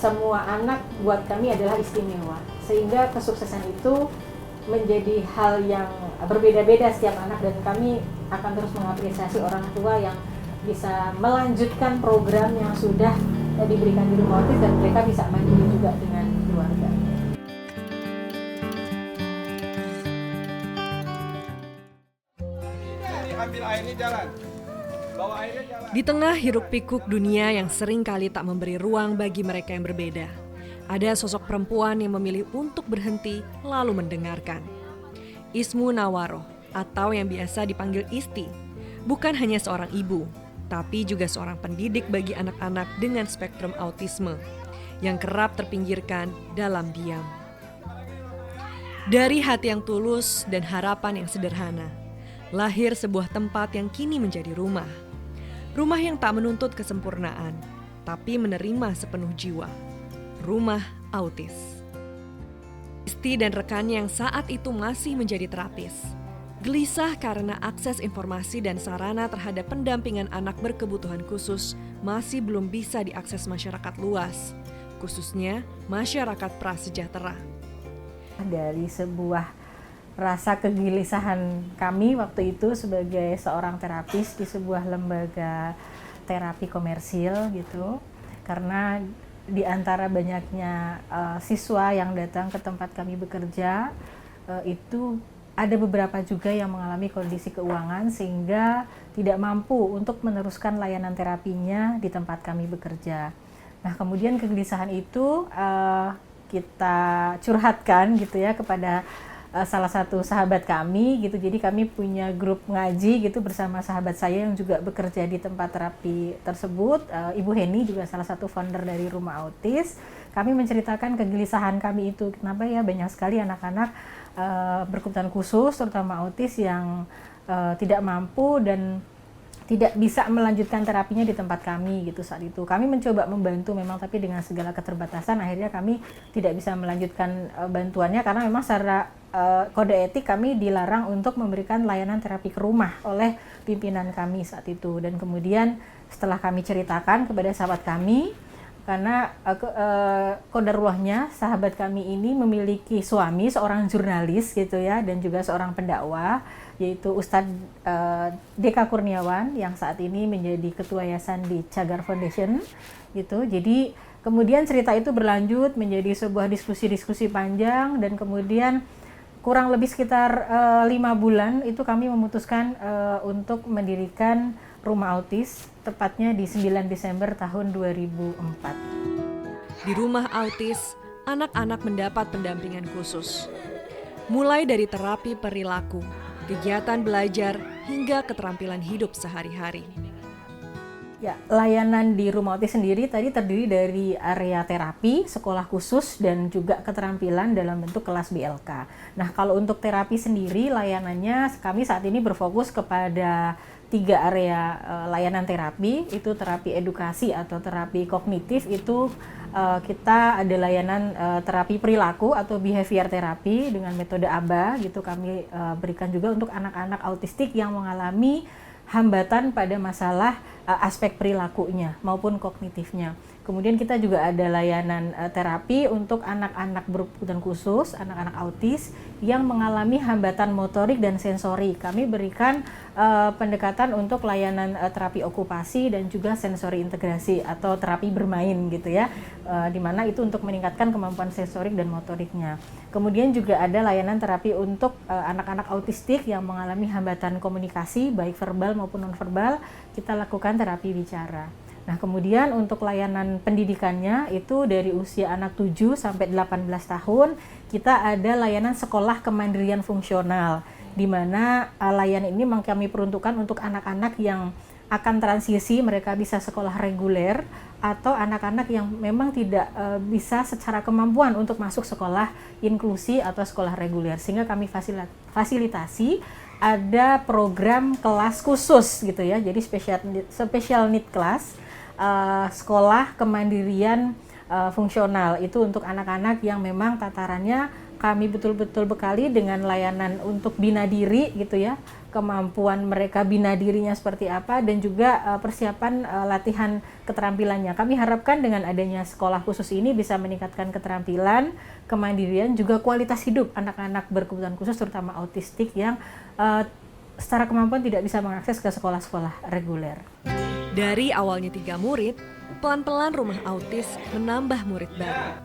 semua anak buat kami adalah istimewa, sehingga kesuksesan itu menjadi hal yang berbeda-beda setiap anak, dan kami akan terus mengapresiasi orang tua yang bisa melanjutkan program yang sudah diberikan di rumah autis dan mereka bisa mandiri juga dengan keluarga. Ambil airnya jalan. Di tengah hiruk-pikuk dunia yang sering kali tak memberi ruang bagi mereka yang berbeda, ada sosok perempuan yang memilih untuk berhenti lalu mendengarkan. Ismu Nawaroh, atau yang biasa dipanggil Isti, bukan hanya seorang ibu, tapi juga seorang pendidik bagi anak-anak dengan spektrum autisme yang kerap terpinggirkan dalam diam. Dari hati yang tulus dan harapan yang sederhana, lahir sebuah tempat yang kini menjadi rumah. Rumah yang tak menuntut kesempurnaan, tapi menerima sepenuh jiwa. Rumah Autis. Isti dan rekannya yang saat itu masih menjadi terapis, gelisah karena akses informasi dan sarana terhadap pendampingan anak berkebutuhan khusus masih belum bisa diakses masyarakat luas, khususnya masyarakat prasejahtera. Dari sebuah rasa kegelisahan kami waktu itu sebagai seorang terapis di sebuah lembaga terapi komersil gitu, karena di antara banyaknya siswa yang datang ke tempat kami bekerja, itu ada beberapa juga yang mengalami kondisi keuangan sehingga tidak mampu untuk meneruskan layanan terapinya di tempat kami bekerja. Nah, kemudian kegelisahan itu kita curhatkan gitu ya kepada salah satu sahabat kami gitu. Jadi kami punya grup ngaji gitu bersama sahabat saya yang juga bekerja di tempat terapi tersebut, Ibu Heni juga salah satu founder dari Rumah Autis. Kami menceritakan kegelisahan kami itu, kenapa ya banyak sekali anak-anak berkebutuhan khusus terutama autis yang tidak mampu dan tidak bisa melanjutkan terapinya di tempat kami gitu saat itu. Kami mencoba membantu memang, tapi dengan segala keterbatasan akhirnya kami tidak bisa melanjutkan bantuannya karena memang secara kode etik kami dilarang untuk memberikan layanan terapi ke rumah oleh pimpinan kami saat itu. Dan kemudian setelah kami ceritakan kepada sahabat kami, karena kodarullahnya sahabat kami ini memiliki suami seorang jurnalis gitu ya, dan juga seorang pendakwah, yaitu Ustadz Deka Kurniawan yang saat ini menjadi ketua yayasan di Cagar Foundation gitu. Jadi kemudian cerita itu berlanjut menjadi sebuah diskusi-diskusi panjang, dan kemudian kurang lebih sekitar 5 bulan itu kami memutuskan untuk mendirikan Rumah Autis, tepatnya di 9 Desember tahun 2004. Di Rumah Autis, anak-anak mendapat pendampingan khusus. Mulai dari terapi perilaku, kegiatan belajar, hingga keterampilan hidup sehari-hari. Ya, layanan di Rumah Autis sendiri tadi terdiri dari area terapi, sekolah khusus, dan juga keterampilan dalam bentuk kelas BLK. Nah, kalau untuk terapi sendiri, layanannya kami saat ini berfokus kepada 3 area layanan terapi, itu terapi edukasi atau terapi kognitif, itu kita ada layanan terapi perilaku atau behavior therapy dengan metode ABA gitu, kami berikan juga untuk anak-anak autistik yang mengalami hambatan pada masalah aspek perilakunya maupun kognitifnya. Kemudian kita juga ada layanan terapi untuk anak-anak berkebutuhan khusus, anak-anak autis yang mengalami hambatan motorik dan sensori. Kami berikan pendekatan untuk layanan terapi okupasi dan juga sensori integrasi atau terapi bermain gitu ya, di mana itu untuk meningkatkan kemampuan sensorik dan motoriknya. Kemudian juga ada layanan terapi untuk anak-anak autistik yang mengalami hambatan komunikasi baik verbal maupun nonverbal, kita lakukan terapi bicara. Nah, kemudian untuk layanan pendidikannya itu dari usia anak 7 sampai 18 tahun, kita ada layanan sekolah kemandirian fungsional, di mana layanan ini memang kami peruntukkan untuk anak-anak yang akan transisi, mereka bisa sekolah reguler, atau anak-anak yang memang tidak bisa secara kemampuan untuk masuk sekolah inklusi atau sekolah reguler, sehingga kami fasilitasi ada program kelas khusus gitu ya, jadi special need class, sekolah kemandirian fungsional, itu untuk anak-anak yang memang tatarannya kami betul-betul bekali dengan layanan untuk bina diri gitu ya, kemampuan mereka bina dirinya seperti apa, dan juga persiapan latihan keterampilannya. Kami harapkan dengan adanya sekolah khusus ini bisa meningkatkan keterampilan, kemandirian, juga kualitas hidup anak-anak berkebutuhan khusus terutama autistik yang secara kemampuan tidak bisa mengakses ke sekolah-sekolah reguler. Dari awalnya 3 murid, pelan-pelan rumah autis menambah murid baru.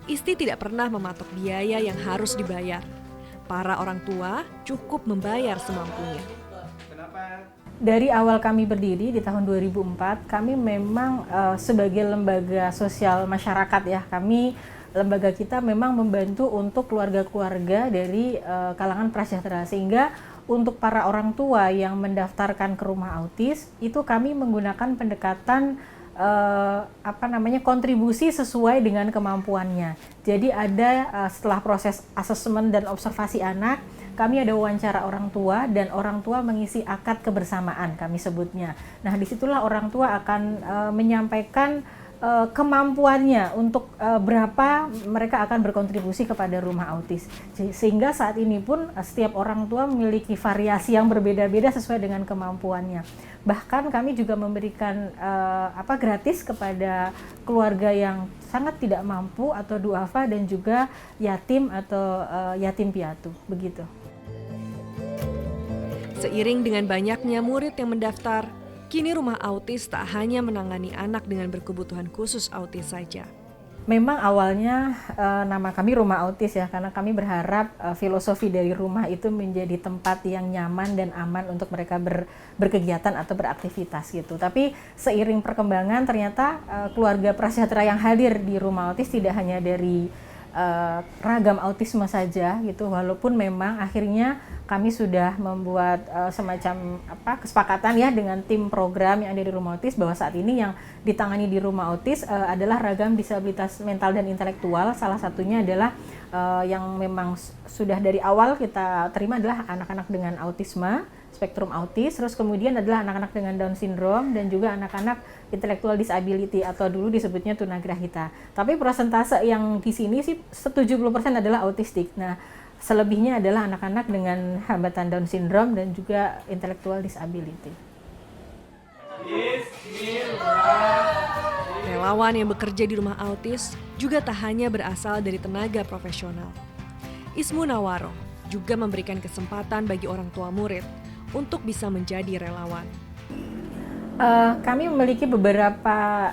Isti tidak pernah mematok biaya yang harus dibayar. Para orang tua cukup membayar semampunya. Dari awal kami berdiri di tahun 2004, kami memang sebagai lembaga sosial masyarakat ya, lembaga kita memang membantu untuk keluarga-keluarga dari kalangan prasejahtera, sehingga untuk para orang tua yang mendaftarkan ke rumah autis itu kami menggunakan pendekatan kontribusi sesuai dengan kemampuannya. Jadi ada setelah proses asesmen dan observasi anak, kami ada wawancara orang tua, dan orang tua mengisi akad kebersamaan kami sebutnya. Nah, disitulah orang tua akan menyampaikan kemampuannya untuk berapa mereka akan berkontribusi kepada rumah autis. Sehingga saat ini pun setiap orang tua memiliki variasi yang berbeda-beda sesuai dengan kemampuannya. Bahkan kami juga memberikan gratis kepada keluarga yang sangat tidak mampu atau duafa, dan juga yatim atau yatim piatu, begitu. Seiring dengan banyaknya murid yang mendaftar, kini rumah autis tak hanya menangani anak dengan berkebutuhan khusus autis saja. Memang awalnya nama kami Rumah Autis ya, karena kami berharap filosofi dari rumah itu menjadi tempat yang nyaman dan aman untuk mereka berkegiatan atau beraktivitas gitu. Tapi seiring perkembangan ternyata keluarga prasejahtera yang hadir di Rumah Autis tidak hanya dari ragam autisme saja gitu, walaupun memang akhirnya kami sudah membuat semacam kesepakatan ya dengan tim program yang ada di Rumah Autis, bahwa saat ini yang ditangani di Rumah Autis adalah ragam disabilitas mental dan intelektual. Salah satunya adalah yang memang sudah dari awal kita terima adalah anak-anak dengan autisme spektrum autis, terus kemudian adalah anak-anak dengan Down syndrome, dan juga anak-anak intellectual disability atau dulu disebutnya tunagrahita. Tapi persentase yang di sini sih 70% adalah autistik. Nah, selebihnya adalah anak-anak dengan hambatan Down syndrome dan juga intellectual disability. Relawan yang bekerja di rumah autis juga tak hanya berasal dari tenaga profesional. Ismu Nawaro juga memberikan kesempatan bagi orang tua murid untuk bisa menjadi relawan. Kami memiliki beberapa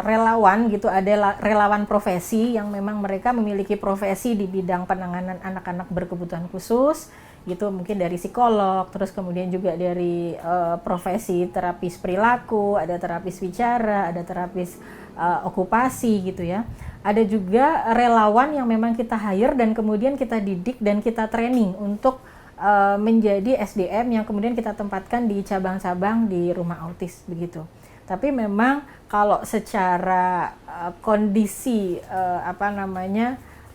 relawan gitu, ada relawan profesi yang memang mereka memiliki profesi di bidang penanganan anak-anak berkebutuhan khusus gitu, mungkin dari psikolog, terus kemudian juga dari profesi terapis perilaku, ada terapis bicara, ada terapis okupasi gitu ya. Ada juga relawan yang memang kita hire dan kemudian kita didik dan kita training untuk menjadi SDM yang kemudian kita tempatkan di cabang-cabang di rumah autis begitu. Tapi memang kalau secara kondisi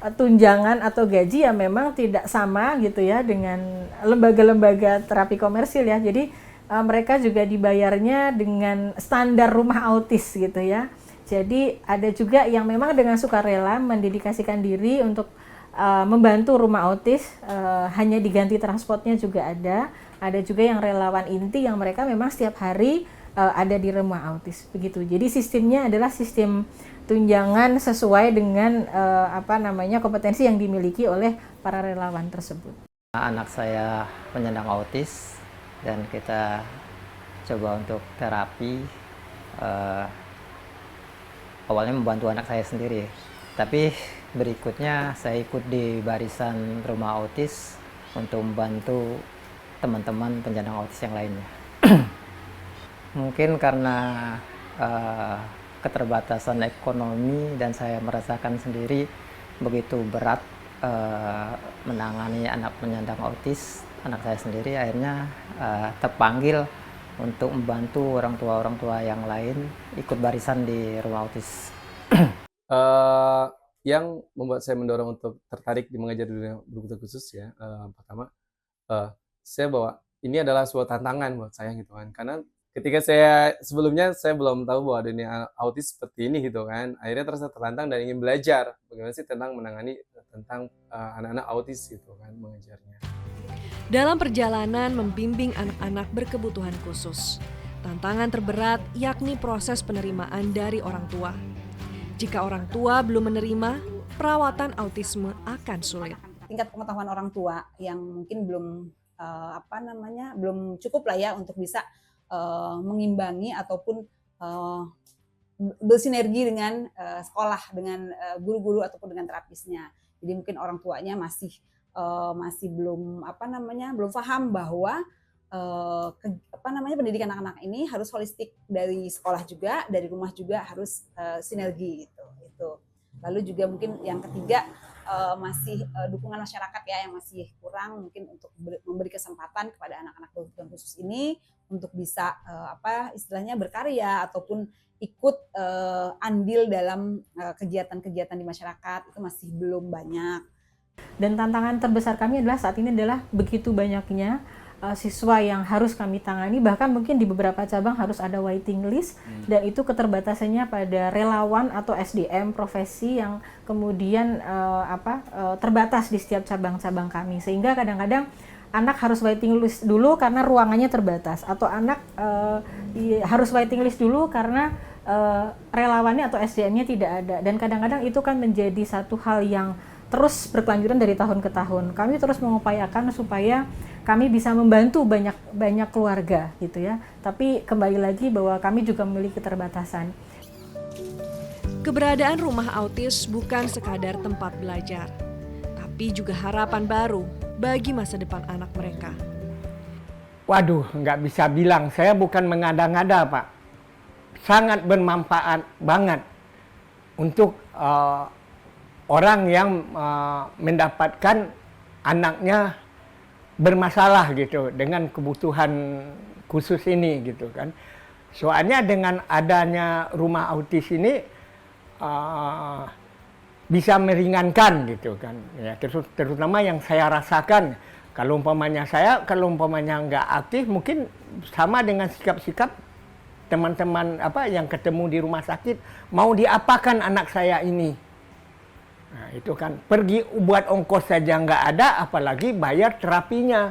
tunjangan atau gaji ya memang tidak sama gitu ya dengan lembaga-lembaga terapi komersil ya. Jadi mereka juga dibayarnya dengan standar rumah autis gitu ya. Jadi ada juga yang memang dengan sukarela mendedikasikan diri untuk membantu rumah autis, hanya diganti transportnya juga ada. Ada juga yang relawan inti yang mereka memang setiap hari ada di rumah autis begitu. Jadi sistemnya adalah sistem tunjangan sesuai dengan kompetensi yang dimiliki oleh para relawan tersebut. Anak saya penyandang autis dan kita coba untuk terapi. Awalnya membantu anak saya sendiri, tapi berikutnya saya ikut di barisan rumah autis untuk membantu teman-teman penyandang autis yang lainnya. Mungkin karena keterbatasan ekonomi dan saya merasakan sendiri begitu berat menangani anak penyandang autis, anak saya sendiri akhirnya terpanggil untuk membantu orang tua yang lain ikut barisan di rumah autis. Yang membuat saya mendorong untuk tertarik di mengajar dunia berkebutuhan khusus ya, pertama saya bahwa ini adalah sebuah tantangan buat saya gitu kan, karena ketika sebelumnya saya belum tahu bahwa dunia autis seperti ini gitu kan, akhirnya terasa tertantang dan ingin belajar bagaimana sih tentang menangani tentang anak-anak autis gitu kan, mengajarnya. Dalam perjalanan membimbing anak-anak berkebutuhan khusus, tantangan terberat yakni proses penerimaan dari orang tua. Jika orang tua belum menerima, perawatan autisme akan sulit. Tingkat pengetahuan orang tua yang mungkin belum belum cukup lah ya untuk bisa mengimbangi ataupun bersinergi dengan sekolah, dengan guru-guru ataupun dengan terapisnya. Jadi mungkin orang tuanya masih belum belum paham bahwa pendidikan anak-anak ini harus holistik, dari sekolah juga, dari rumah juga harus sinergi gitu. Itu. Lalu juga mungkin yang ketiga masih dukungan masyarakat ya yang masih kurang, mungkin untuk memberi kesempatan kepada anak-anak berkebutuhan khusus ini untuk bisa istilahnya berkarya ataupun ikut andil dalam kegiatan-kegiatan di masyarakat, itu masih belum banyak. Dan tantangan terbesar kami adalah saat ini adalah begitu banyaknya siswa yang harus kami tangani, bahkan mungkin di beberapa cabang harus ada waiting list, dan itu keterbatasannya pada relawan atau SDM profesi yang kemudian terbatas di setiap cabang-cabang kami, sehingga kadang-kadang anak harus waiting list dulu karena ruangannya terbatas, atau anak harus waiting list dulu karena relawannya atau SDM-nya tidak ada, dan kadang-kadang itu kan menjadi satu hal yang terus berkelanjutan dari tahun ke tahun. Kami terus mengupayakan supaya kami bisa membantu banyak keluarga gitu ya. Tapi kembali lagi bahwa kami juga memiliki keterbatasan. Keberadaan rumah autis bukan sekadar tempat belajar, tapi juga harapan baru bagi masa depan anak mereka. Waduh, nggak bisa bilang. Saya bukan mengada-ngada, Pak. Sangat bermanfaat banget untuk orang yang mendapatkan anaknya bermasalah gitu dengan kebutuhan khusus ini gitu kan. Soalnya dengan adanya rumah autis ini bisa meringankan gitu kan. Ya, terutama yang saya rasakan, kalau umpamanya nggak aktif, mungkin sama dengan sikap-sikap teman-teman yang ketemu di rumah sakit, mau diapakan anak saya ini. Nah, itu kan pergi buat ongkos saja nggak ada, apalagi bayar terapinya.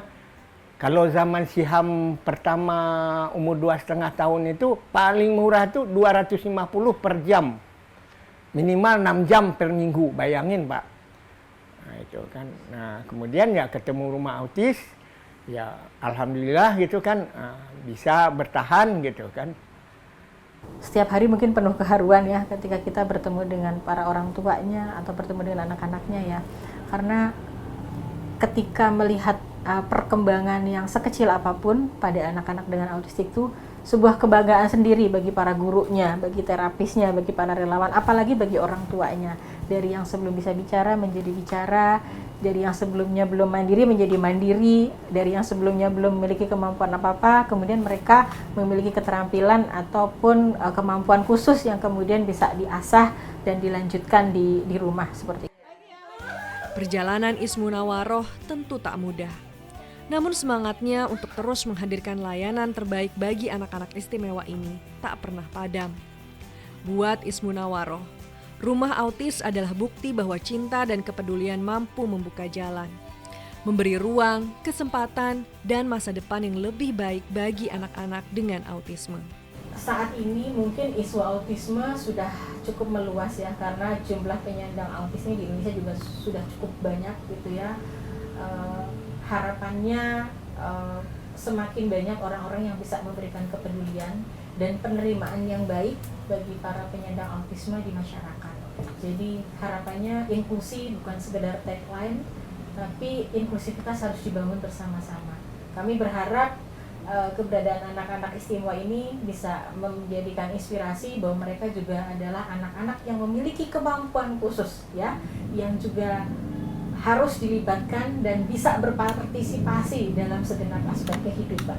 Kalau zaman Siham pertama umur 2,5 tahun itu paling murah itu 250 per jam. Minimal 6 jam per minggu, bayangin Pak. Nah, itu kan. Nah, kemudian ya ketemu rumah autis, ya alhamdulillah gitu kan, bisa bertahan gitu kan. Setiap hari mungkin penuh keharuan ya ketika kita bertemu dengan para orang tuanya atau bertemu dengan anak-anaknya ya. Karena ketika melihat perkembangan yang sekecil apapun pada anak-anak dengan autistik itu sebuah kebanggaan sendiri bagi para gurunya, bagi terapisnya, bagi para relawan, apalagi bagi orang tuanya. Dari yang sebelum bisa bicara menjadi bicara, dari yang sebelumnya belum mandiri menjadi mandiri, dari yang sebelumnya belum memiliki kemampuan apa-apa, kemudian mereka memiliki keterampilan ataupun kemampuan khusus yang kemudian bisa diasah dan dilanjutkan di rumah seperti itu. Perjalanan Ismunawaroh tentu tak mudah. Namun semangatnya untuk terus menghadirkan layanan terbaik bagi anak-anak istimewa ini tak pernah padam. Buat Ismunawaroh, rumah autis adalah bukti bahwa cinta dan kepedulian mampu membuka jalan, memberi ruang, kesempatan, dan masa depan yang lebih baik bagi anak-anak dengan autisme. Saat ini mungkin isu autisme sudah cukup meluas ya, karena jumlah penyandang autisme di Indonesia juga sudah cukup banyak gitu ya. Harapannya semakin banyak orang-orang yang bisa memberikan kepedulian dan penerimaan yang baik bagi para penyandang autisme di masyarakat. Jadi harapannya inklusi bukan sekedar tagline, tapi inklusivitas harus dibangun bersama-sama. Kami berharap keberadaan anak-anak istimewa ini bisa menjadikan inspirasi bahwa mereka juga adalah anak-anak yang memiliki kemampuan khusus ya, yang juga harus dilibatkan dan bisa berpartisipasi dalam segenap aspek kehidupan.